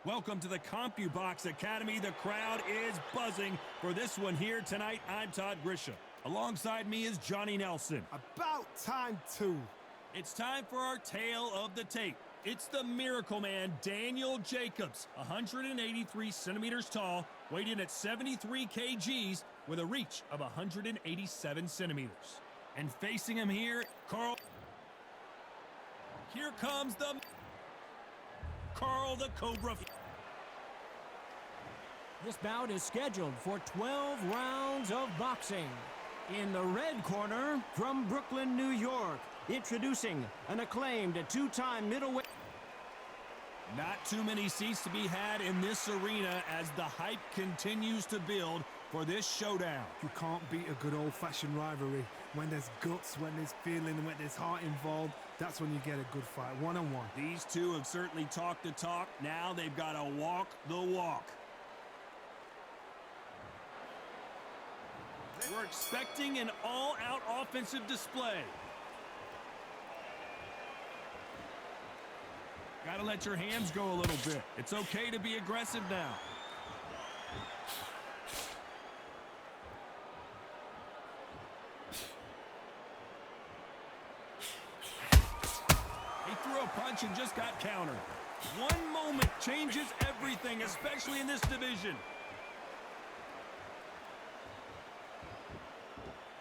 Welcome to the CompuBox Academy. The crowd is buzzing for this one here tonight. I'm Todd Grisham. Alongside me is Johnny Nelson. About time, too. It's time for our tale of the tape. It's the Miracle Man, Daniel Jacobs, 183 centimeters tall, weighed in at 73 kgs with a reach of 187 centimeters. And facing him here, Here comes the Carl the Cobra. This bout is scheduled for 12 rounds of boxing. In the red corner, from Brooklyn, New York, introducing an acclaimed two-time middleweight. Not too many seats to be had in this arena as the hype continues to build for this showdown. You can't beat a good old-fashioned rivalry. When there's guts, when there's feeling, when there's heart involved, that's when you get a good fight, one-on-one. These two have certainly talked the talk. Now they've got to walk the walk. We're expecting an all-out offensive display. Got to let your hands go a little bit. It's okay to be aggressive now. He threw a punch and just got countered. One moment changes everything, especially in this division.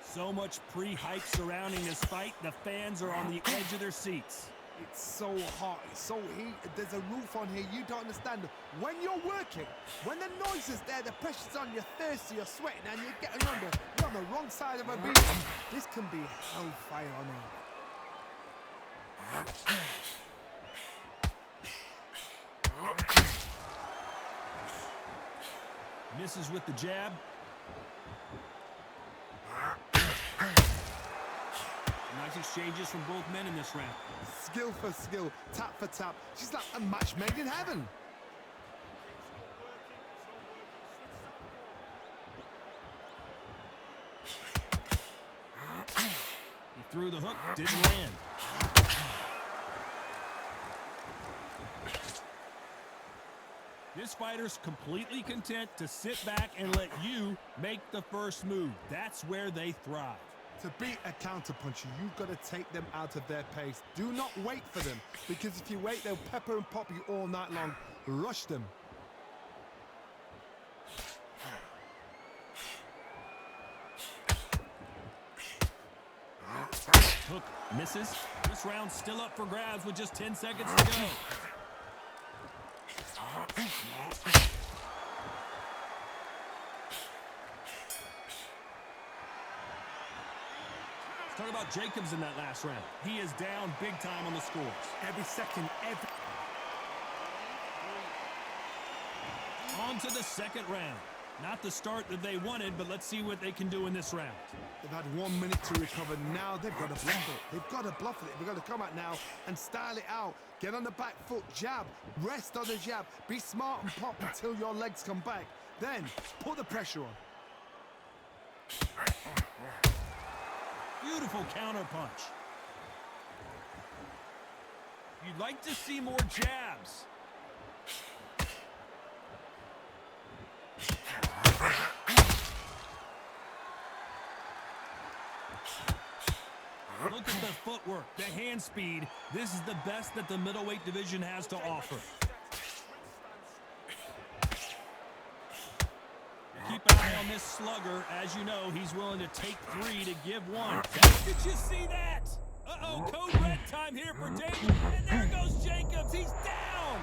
So much pre-hype surrounding this fight, the fans are on the edge of their seats. It's so hot, it's so heated, there's a roof on here, you don't understand. When you're working, when the noise is there, the pressure's on, you're thirsty, you're sweating, and you're getting you're on the wrong side of a beam. This can be hellfire on earth. Misses with the jab. Nice exchanges from both men in this round. Skill for skill, tap for tap. She's like a match made in heaven. He threw the hook, didn't land. This fighter's completely content to sit back and let you make the first move. That's where they thrive. To beat a counterpuncher, you've got to take them out of their pace. Do not wait for them, because if you wait, they'll pepper and pop you all night long. Rush them. Hook misses. This round's still up for grabs with just 10 seconds to go. Let's talk about Jacobs in that last round. He is down big time on the scores. Every second, On to the second round. Not the start that they wanted, but let's see what they can do in this round. They've had 1 minute to recover. Now they've got to bluff it. They've got to bluff it. They've got to come out now and style it out. Get on the back foot, jab, rest on the jab. Be smart and pop until your legs come back. Then put the pressure on. Beautiful counter punch. You'd like to see more jabs. Look at the footwork, the hand speed. This is the best that the middleweight division has to offer. Keep an eye on this slugger. As you know, he's willing to take 3 to give 1. Did you see that? Uh-oh, code red time here for Daniel. And there goes Jacobs. He's down.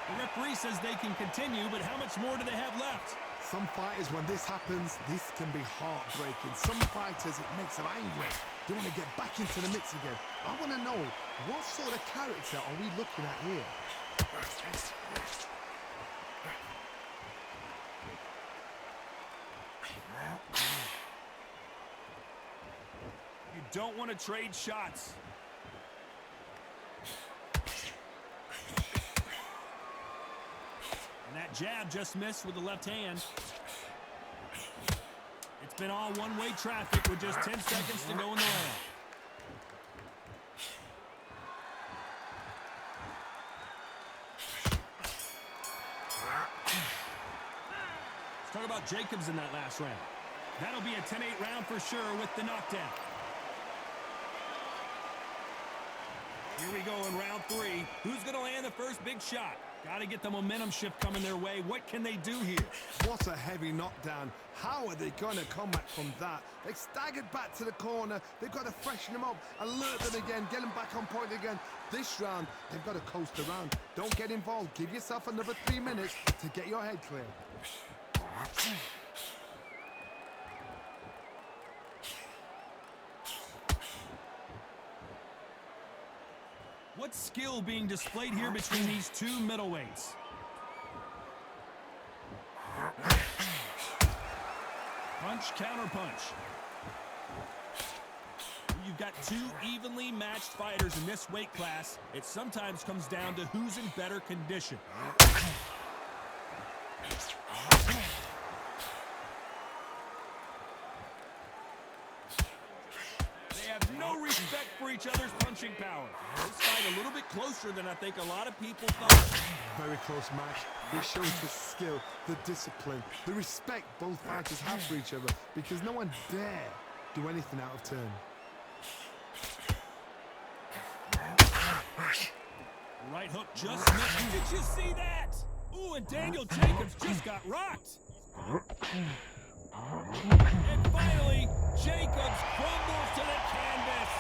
The referee says they can continue, but how much more do they have left? Some fighters, when this happens, this can be heartbreaking. Some fighters, it makes them angry. They want to get back into the mix again. I want to know, what sort of character are we looking at here? You don't want to trade shots. That jab just missed with the left hand. It's been all one-way traffic with just 10 seconds to go in the round. Let's talk about Jacobs in that last round. That'll be a 10-8 round for sure with the knockdown. Here we go in round 3. Who's going to land the first big shot? Got to get the momentum shift coming their way. What can they do here? What a heavy knockdown. How are they going to come back from that? They staggered back to the corner. They've got to freshen them up, alert them again, get them back on point again. This round, they've got to coast around. Don't get involved. Give yourself another 3 minutes to get your head clear. What skill being displayed here between these two middleweights? Punch, counter punch. You've got two evenly matched fighters in this weight class. It sometimes comes down to who's in better condition. Respect for each other's punching power. This fight a little bit closer than I think a lot of people thought. Very close match. It shows the skill, the discipline, the respect both fighters have for each other, because no one dare do anything out of turn. Right hook just missed. Did you see that? Ooh, and Daniel Jacobs just got rocked. And finally, Jacobs crumbles to the canvas.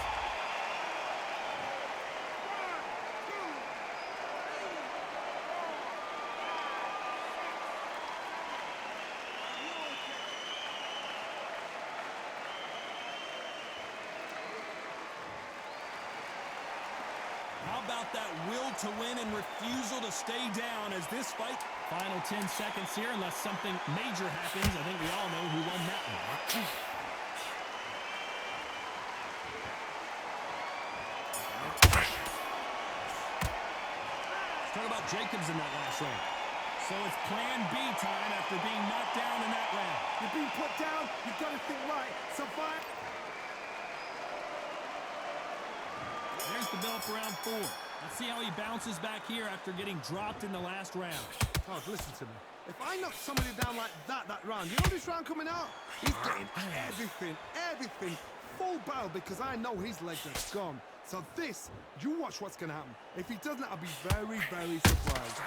How about that will to win and refusal to stay down as this fight? Final 10 seconds here, unless something major happens. I think we all know who won that one. Let's talk about Jacobs in that last round. So it's plan B time after being knocked down in that round. You're being put down, you've got to think right. Survive. There's the bell for round 4. Let's see how he bounces back here after getting dropped in the last round. Oh, listen to me. If I knock somebody down like that round, you know this round coming out? He's getting everything, full barrel, because I know his legs are gone. So this, you watch what's going to happen. If he doesn't, I'll be very, very surprised.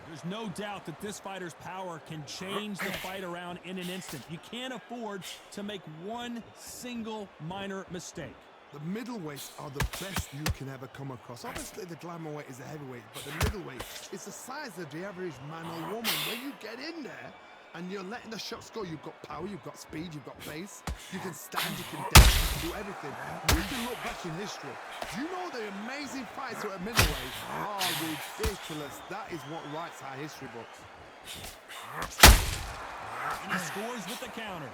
There's no doubt that this fighter's power can change the fight around in an instant. You can't afford to make one single minor mistake. The middleweights are the best you can ever come across. Obviously, the glamour weight is a heavyweight, but the middleweight is the size of the average man or woman. When you get in there and you're letting the shots go, you've got power, you've got speed, you've got pace, you can stand, you can dance, you can do everything. You can look back in history. Do you know the amazing fights at middleweight are ridiculous? That is what writes our history books. And he scores with the counter.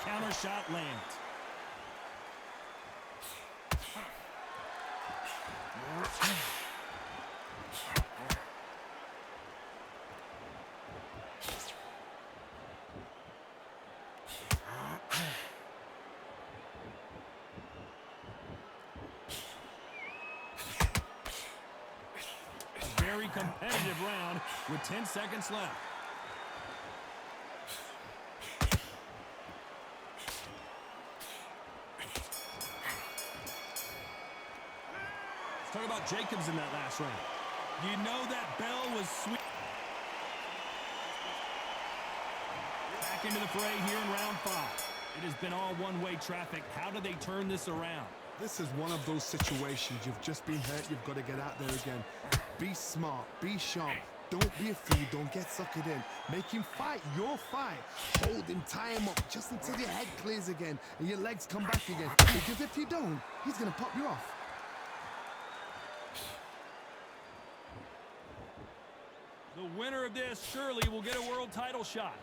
Counter shot lands. A very competitive round with 10 seconds left. Talk about Jacobs in that last round. You know that bell was sweet. Back into the fray here in round 5. It has been all one-way traffic. How do they turn this around? This is one of those situations. You've just been hurt. You've got to get out there again. Be smart. Be sharp. Don't be a fool, don't get suckered in. Make him fight your fight. Hold him, tie him up just until your head clears again and your legs come back again. Because if you don't, he's gonna pop you off. The winner of this surely will get a world title shot.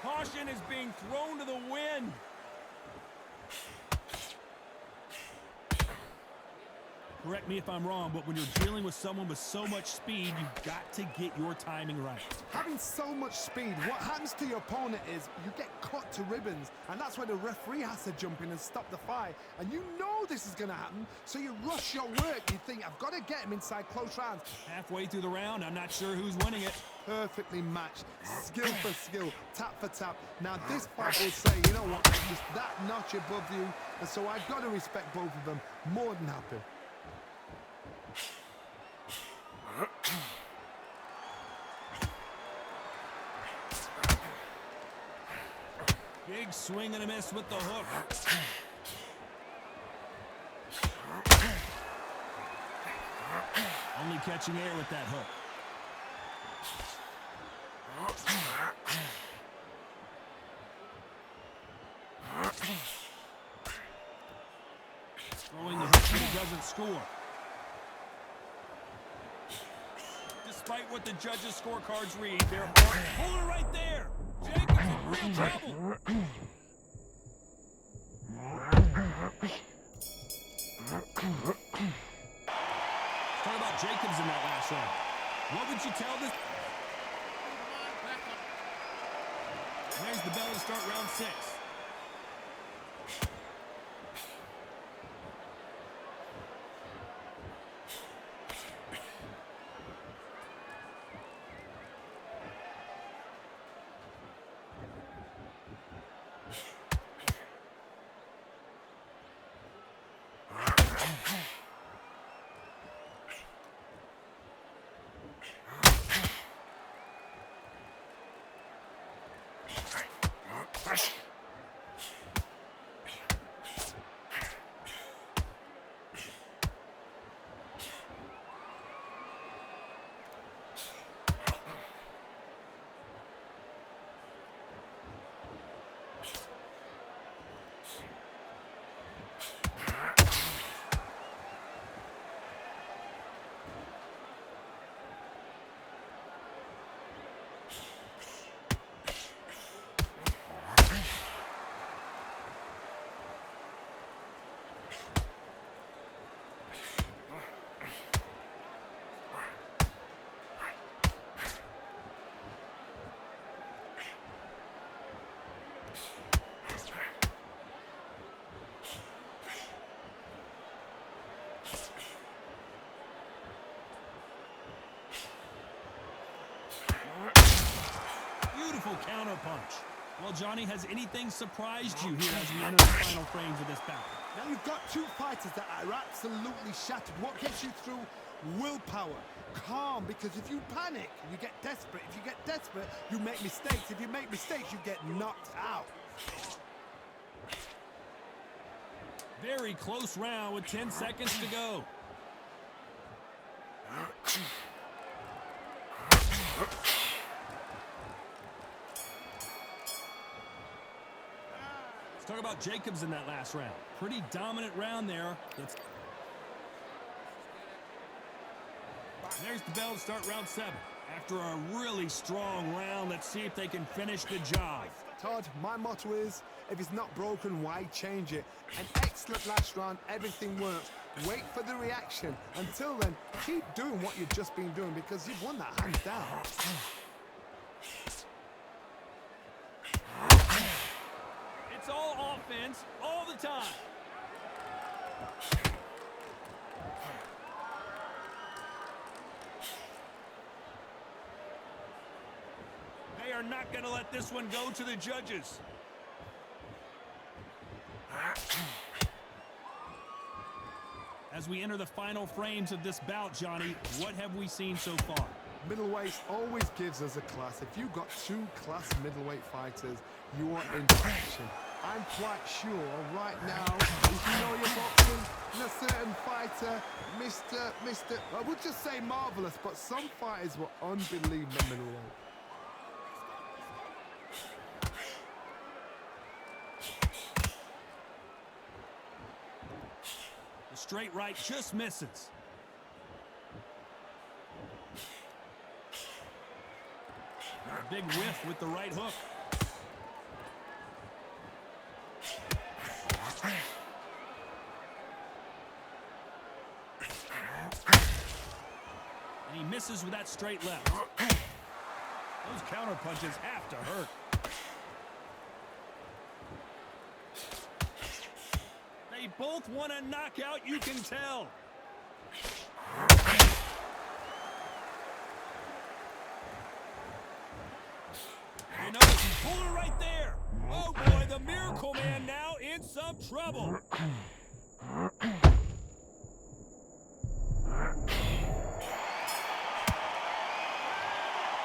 Caution is being thrown to the wind. Correct me if I'm wrong, but when you're dealing with someone with so much speed, you've got to get your timing right. Having so much speed, what happens to your opponent is you get cut to ribbons, and that's where the referee has to jump in and stop the fight. And you know this is going to happen, so you rush your work. You think, I've got to get him inside close rounds. Halfway through the round, I'm not sure who's winning it. Perfectly matched, skill for skill, tap for tap. Now this fight will say, you know what, I'm just that notch above you, and so I've got to respect both of them. More than happy. Big swing and a miss with the hook. Only catching air with that hook. Throwing the hook, but he doesn't score. Despite what the judges' scorecards read, they're hold it right there. Jacobs in real trouble. Talk about Jacobs in that last round. What would you tell this? There's the bell to start round 6. Beautiful counterpunch. Well, Johnny, has anything surprised you here as we enter the final frames of this battle? Now you've got two fighters that are absolutely shattered. What gets you through? Willpower. Calm, because if you panic, you get desperate. If you get desperate, you make mistakes. If you make mistakes, you get knocked out. Very close round with 10 seconds to go. Let's talk about Jacobs in that last round. Pretty dominant round there. There's the bell to start round 7. After a really strong round, let's see if they can finish the job. Todd, my motto is, if it's not broken, why change it? An excellent last round, everything works. Wait for the reaction. Until then, keep doing what you've just been doing because you've won that hands down. It's all offense, all the time. They are not going to let this one go to the judges. As we enter the final frames of this bout, Johnny, what have we seen so far? Middleweight always gives us a class. If you've got two class middleweight fighters, you are in action. I'm quite sure right now, if you know your boxing, in a certain fighter, I would just say marvelous, but some fighters were unbelievable. The straight right just misses. A big whiff with the right hook. And he misses with that straight left. Those counter punches have to hurt. They both want a knockout, you can tell. You know, he pulled it right there. Oh boy, the Miracle Man now in some trouble.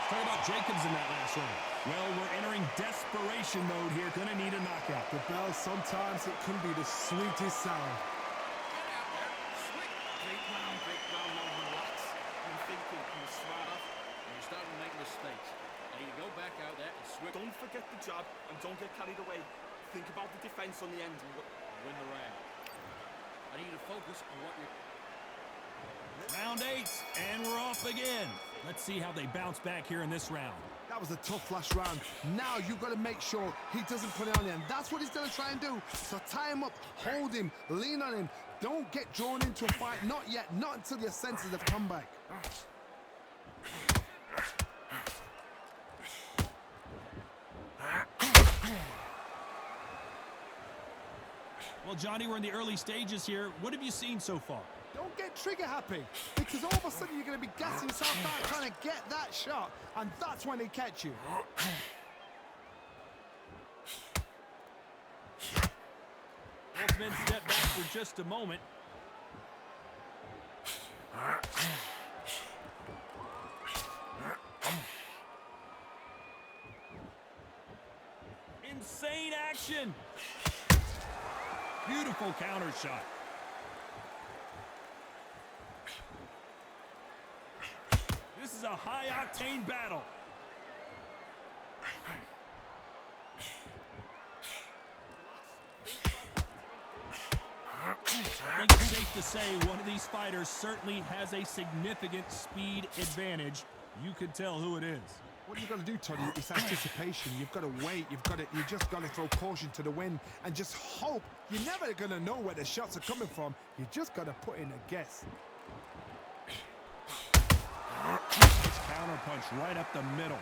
Talk about Jacobs in that last round. Well, we're entering desperation mode here. Gonna need a knockout. The bell, sometimes it can be the sweetest sound. Get out there, slick. Break down, now relax. You're thinking, you're smart off, and you're starting to make mistakes. And you go back out there and swing. Don't forget the jab and don't get carried away. Think about the defense on the end and Win the round. I need you to focus on what you're... Round 8, and we're off again. Let's see how they bounce back here in this round. That was a tough last round. Now you've got to make sure he doesn't put it on him. That's what he's going to try and do. So tie him up, hold him, lean on him. Don't get drawn into a fight. Not yet. Not until your senses have come back. Well, Johnny, we're in the early stages here. What have you seen so far? Don't get trigger happy, because all of a sudden you're going to be gassing yourself out trying to get that shot, and that's when they catch you. Both men step back for just a moment. Insane action. Beautiful counter shot. This is a high-octane battle. I think it's safe to say one of these fighters certainly has a significant speed advantage. You can tell who it is. What you got to do, Tony, is anticipation. You've got to wait. You just got to throw caution to the wind and just hope. You're never going to know where the shots are coming from. You just got to put in a guess. Counter punch right up the middle.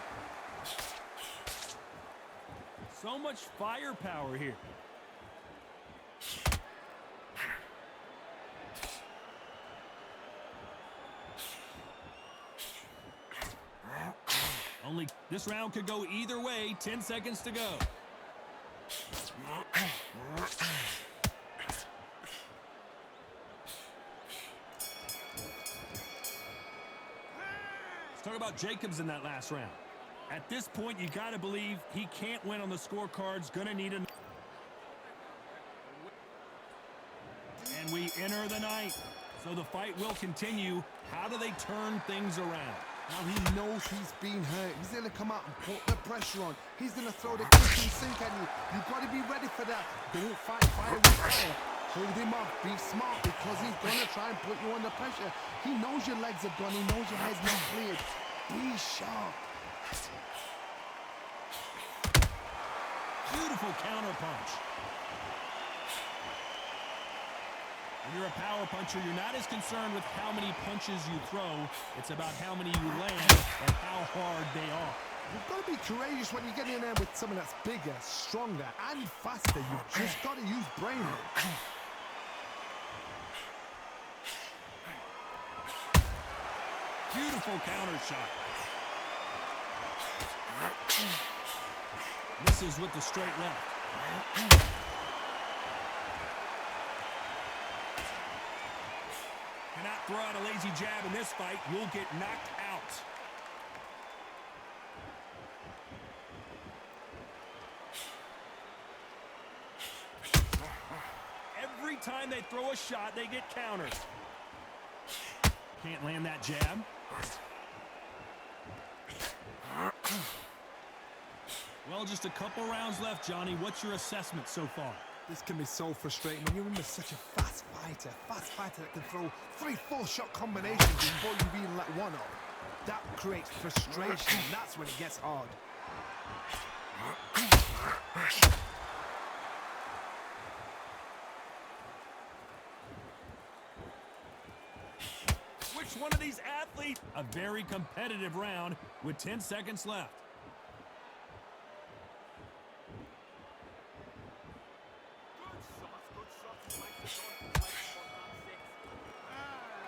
So much firepower here. Only this round could go either way. 10 seconds to go. Let's talk about Jacobs in that last round. At this point, you got to believe he can't win on the scorecards. Gonna need a... And we enter the ninth. So the fight will continue. How do they turn things around? Now he knows he's been hurt. He's going to come out and put the pressure on. He's going to throw the kitchen sink at you. You've got to be ready for that. Don't fight fire with fire. Hold him off. Be smart, because he's going to try and put you under pressure. He knows your legs are gone. He knows your head's not cleared. Be sharp. Beautiful counter punch. When you're a power puncher, you're not as concerned with how many punches you throw. It's about how many you land and how hard they are. You've got to be courageous when you get in there with someone that's bigger, stronger, and faster. You've just got to use brain. Beautiful counter shot. Misses with the straight left. Cannot throw out a lazy jab in this fight. You'll get knocked out. every time they throw a shot, they get countered. Can't land that jab. Well, just a couple rounds left, Johnny. What's your assessment so far? This can be so frustrating when you're in with such a fast fighter that can throw 3-4 shot combinations before you even let one up. That creates frustration. That's when it gets hard. Which one of these athletes? A very competitive round with 10 seconds left.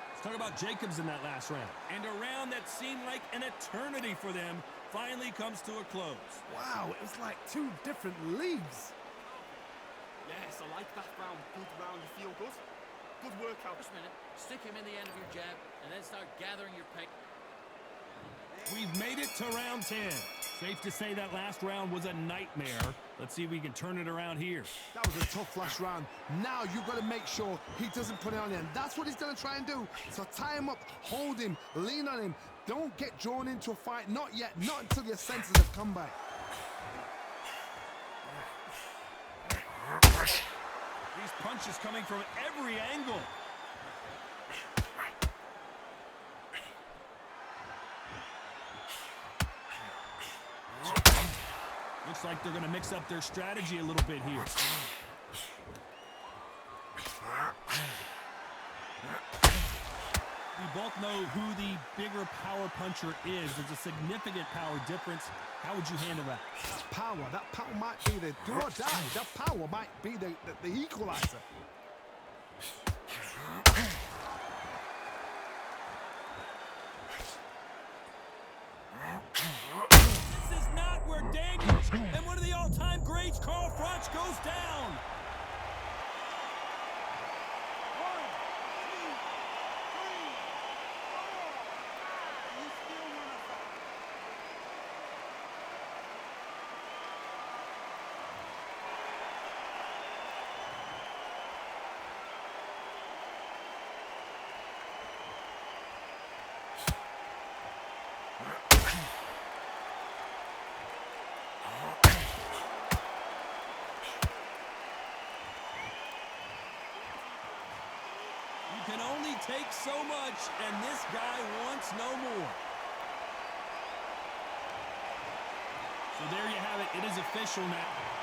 Let's talk about Jacobs in that last round. And a round that seemed like an eternity for them finally comes to a close. Wow, it was like 2 different leagues. Yes, I like that round. Good round. You feel good? Good workout. Just a minute. Stick him in the end of your jab, and then start gathering your pace. We've made it to round 10. Safe to say that last round was a nightmare. Let's see if we can turn it around here. That was a tough last round. Now you've got to make sure he doesn't put it on him. That's what he's going to try and do. So tie him up, hold him, lean on him. Don't get drawn into a fight. Not yet. Not until your senses have come back. These punches coming from every angle. Looks like they're going to mix up their strategy a little bit here. We both know who the bigger power puncher is. There's a significant power difference. How would you handle that? That power might be the do or die. That power might be the equalizer. This is not where Daniel and one of the all-time greats, Carl Froch, goes down. Can only take so much, and this guy wants no more. So there you have it. It is official now.